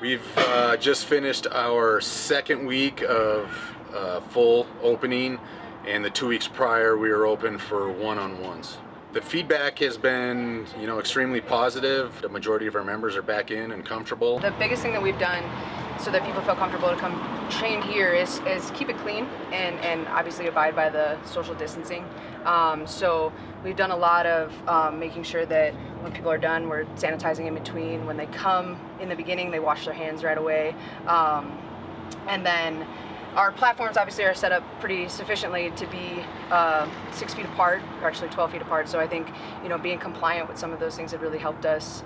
We've just finished our second week of full opening, and the 2 weeks prior we were open for one-on-ones. The feedback has been, extremely positive. The majority of our members are back in and comfortable. The biggest thing that we've done so that people feel comfortable to come train here is keep it clean and obviously abide by the social distancing. So we've done a lot of making sure that when people are done, we're sanitizing in between. When they come in the beginning, they wash their hands right away. And then our platforms obviously are set up pretty sufficiently to be 6 feet apart, or actually 12 feet apart. So I think, being compliant with some of those things have really helped us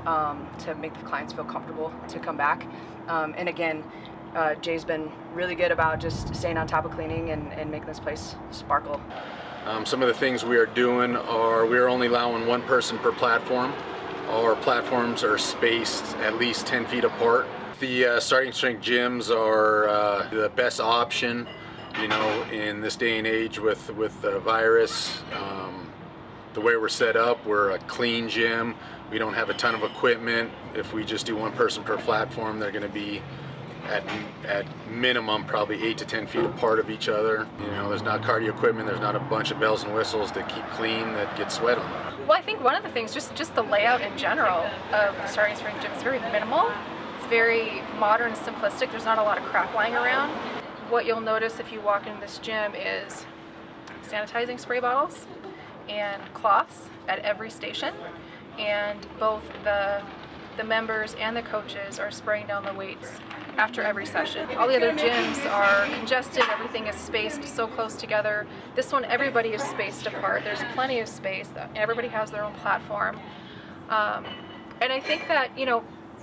to make the clients feel comfortable to come back. And again, Jay's been really good about just staying on top of cleaning and making this place sparkle. Some of the things we are doing are we are only allowing one person per platform. Our platforms are spaced at least 10 feet apart. The starting strength gyms are the best option, in this day and age with the virus. The way we're set up, we're a clean gym. We don't have a ton of equipment. If we just do one person per platform, they're going to be at minimum probably 8 to 10 feet apart of each other. There's not cardio equipment, there's not a bunch of bells and whistles that keep clean that get sweat on. Well, I think one of the things, just the layout in general of the starting strength gym is very minimal. It's very modern, simplistic. There's not a lot of crap lying around. What you'll notice if you walk into this gym is sanitizing spray bottles and cloths at every station, and both the members and the coaches are spraying down the weights after every session. All the other gyms are congested, everything is spaced so close together. This one, everybody is spaced apart. There's plenty of space. Everybody has their own platform. And I think that,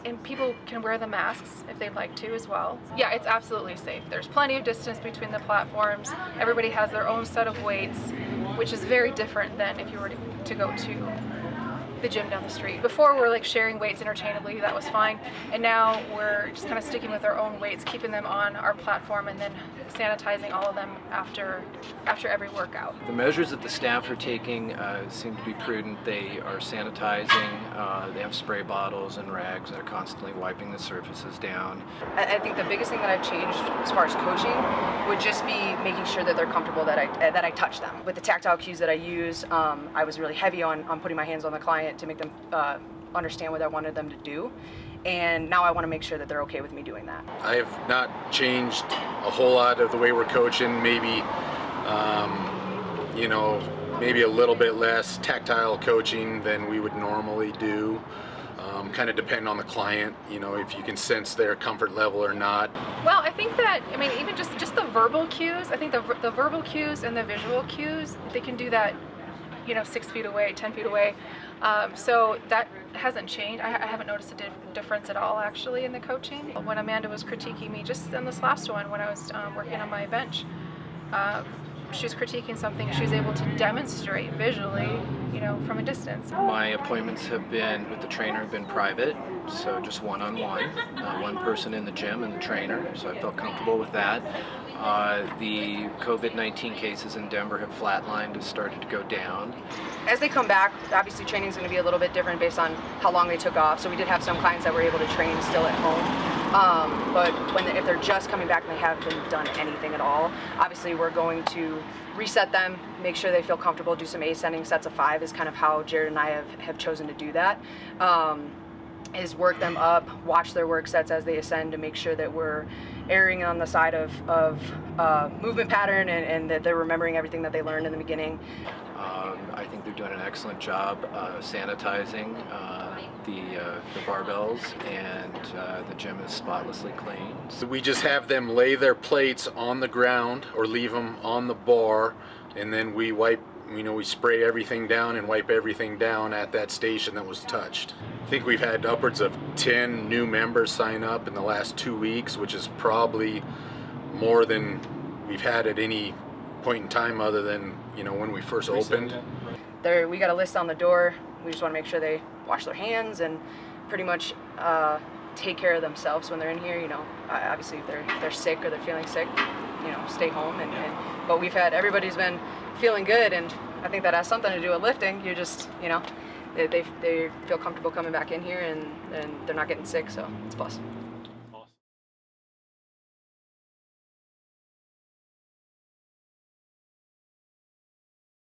and people can wear the masks if they'd like to as well. Yeah, it's absolutely safe. There's plenty of distance between the platforms. Everybody has their own set of weights, which is very different than if you were to go to the gym down the street. Before, we're sharing weights interchangeably, that was fine, and now we're just kind of sticking with our own weights, keeping them on our platform, and then sanitizing all of them after every workout. The measures that the staff are taking seem to be prudent. They are sanitizing, they have spray bottles and rags, they're constantly wiping the surfaces down. I think the biggest thing that I've changed as far as coaching would just be making sure that they're comfortable that I touch them. With the tactile cues that I use, I was really heavy on putting my hands on the client to make them understand what I wanted them to do, and now I want to make sure that they're okay with me doing that. I have not changed a whole lot of the way we're coaching. Maybe maybe a little bit less tactile coaching than we would normally do. Kind of depending on the client, if you can sense their comfort level or not. Well, I think that, even just the verbal cues, I think the verbal cues and the visual cues, they can do that 6 feet away, 10 feet away. So that hasn't changed. I haven't noticed a difference at all, actually, in the coaching. When Amanda was critiquing me, just in this last one, when I was working on my bench, she was critiquing something. She was able to demonstrate visually, from a distance. My appointments with the trainer have been private, so just one-on-one, one person in the gym and the trainer, so I felt comfortable with that. The COVID-19 cases in Denver have flatlined, have started to go down. As they come back, obviously training is going to be a little bit different based on how long they took off. So we did have some clients that were able to train still at home. But if they're just coming back and they haven't done anything at all, obviously we're going to reset them, make sure they feel comfortable, do some ascending sets of 5 is kind of how Jared and I have chosen to do that. Is work them up, watch their work sets as they ascend to make sure that we're erring on the side of movement pattern and that they're remembering everything that they learned in the beginning. I think they're doing an excellent job sanitizing the barbells, and the gym is spotlessly clean. So we just have them lay their plates on the ground or leave them on the bar, and then we wipe, we spray everything down and wipe everything down at that station that was touched. I think we've had upwards of 10 new members sign up in the last 2 weeks, which is probably more than we've had at any point in time other than, when we first opened. We got a list on the door. We just want to make sure they wash their hands and pretty much take care of themselves when they're in here. Obviously if they're sick or they're feeling sick, stay home. But everybody's been feeling good, and I think that has something to do with lifting. You just, they feel comfortable coming back in here, and they're not getting sick, so it's a plus.